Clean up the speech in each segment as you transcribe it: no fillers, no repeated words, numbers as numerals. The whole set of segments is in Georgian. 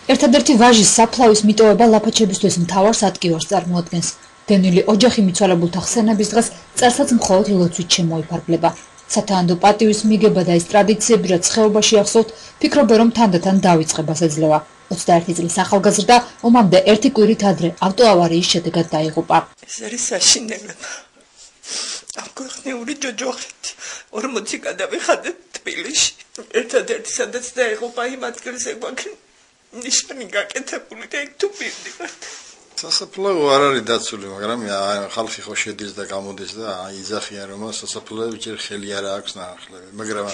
ერთადერთი ვაჟის საფლავის მიტოვება ლაფაჩებისთვის მთავარ სატკივარს წარმოადგენს. დენილი ოჯახი მიცვალებულთა ხსენების დღეს წერსაც მხოლოდ ლოცვით შემოიფარგლება. სათანადო პატივის მიგება და ის ტრადიციები, რაც ხეობაში ახსოვთ, ფიქრობენ, რომ თანდათან დავიწყებას ეძლევა. 21 წლის ახალგაზრდა ომამდე ერთი კვირით ადრე ავტოავარიის შედეგად დაიღუპა. ეს არის საშინელება. აღგვეხნეული ჯოჯოხეთი 40 გადავიხადეთ თბილისში. ერთადერთი სადაც დაიღუპა იმ ადგილზე გვაქვს ნიშანი გაკეთებული და იქ თუ მივდივართ. სასაფლაო არ არის დაცული, მაგრამ ხალხი ხო შედის და გამოდის და იძახიან რომ სასაფლაო ჯერ ხელი არ აქვს ნაახლები, მაგრამ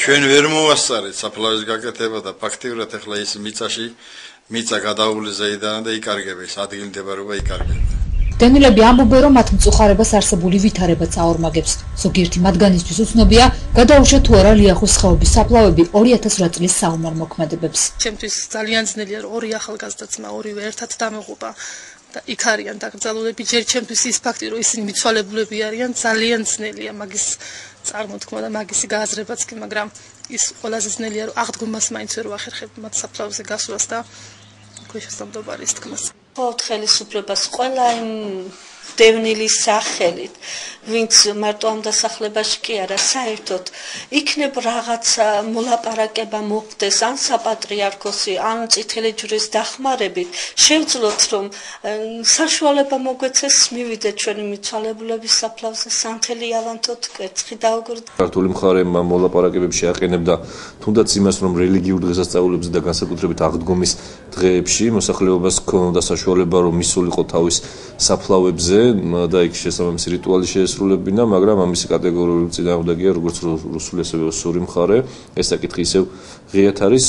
ჩვენ ვერ მოვასწარეთ საფლავის გაკეთება და ფაქტიურად ახლა ის მიწა გადაული ზეიდან და იკარგებს, ადგილმდებარეობა იკარგებს. დენილები ამბობენ, რომ მათ მწუხარებას არსებული ვითარება წაორმაგებს. ზოგიერთი მათგანისთვის უცნობია, გადაუშვათ თუ არა ლიახვის ხეობის საფლავები 2008 წლის საომარ მოქმედებებს. ჩემთვის ძალიან ძნელია, რომ ორი ახალგაზრდა ძმა ორივე ერთად დამეღუპა და იქ არიან დაკრძალულები. ჯერ ჩემთვის ის ფაქტი, რომ ისინი მიცვალებულები არიან, ძალიან ძნელია მაგის წარმოთქმა და მაგისი გააზრებაც კი, მაგრამ ის ყველაზე ძნელია, რომ აღდგომას მაინც ვერ ვახერხებ მათ საფლავზე გასვლას და ქვეშესამდობარის თქმას. ხელისუფლებას ყველა იმ დევნილის სახელით, ვინც მარტო ამ დასახლებაში კი არა, საერთოდ იქნებ რაღაცა მოლაპარაკება მოხდეს ან საპატრიარქოსი, ან წითელი ჯვრის დახმარებით, შევძლოთ რომ საშუალება მოგვეცეს მივიდეთ ჩვენი მიცვალებულების საფლავზე, სანთელი ავანთოთ, კვერცხი დაუგრდოთ. ქართული მხარე მოლაპარაკებებში აყენებდა თუნდაც იმას, რომ რელიგიურ დღესასწაულებზე და განსაკუთრებით აღდგომის დღეებში მოსახლეობას ჰქონდა საშუალება, რომ მისულიყო თავის საფლავებზე და იქ შესაბამისი რიტუალი შეესრულებინა, მაგრამ ამისი კატეგორიული წინააღმდეგია როგორც რუსული ასევე ოსური მხარე. ეს საკითხი ისევ ღიად არის,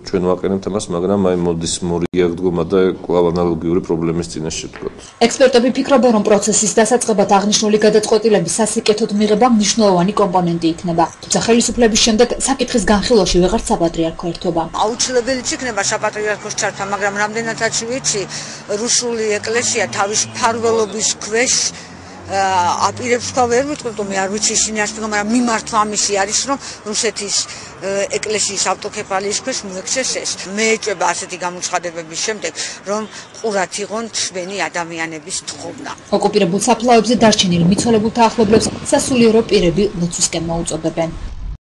ჩვენ ვაყენებთ ამას, მაგრამ აი მოდის მორიგი აღდგომა და კვლავ ანალოგიური პრობლემის წინაშე ვდგოთ. ექსპერტები ფიქრობენ, რომ პროცესის დასაწყებად აღნიშნული გადაწყვეტილების სასიკეთოდ მიღება მნიშვნელოვანი კომპონენტი იქნება. თუმცა ხელისუფლების შემდეგ საკითხის განხილვაში ვეღარ საპატრიარქო ერთვება. აუცილებელი იქნება საპატრიარქოს ჩართვა, მაგრამ რამდენადაც ვიცი, რუსული ეკლესია თავის მფარველობის ქვეშ აპირებს თქვა ვერ ვიტყვი, მე არ ვიცი ისინი ასე, მაგრამ მიმართვა ამისი არის, რომ რუსეთის ეკლესიის ავტოკეფალიის ქვეშ მოექცეს ეს. მე ეჭვება ასეთი გამოცხადებების შემდეგ, რომ ყურად იყონ ჩვენი ადამიანების თხოვნა. ოკუპირებულ საფლავებზე დარჩენილი მიცვალებულთა ახლობლებს სასულიერო პირები ლოცვისკენ მოუწოდებენ.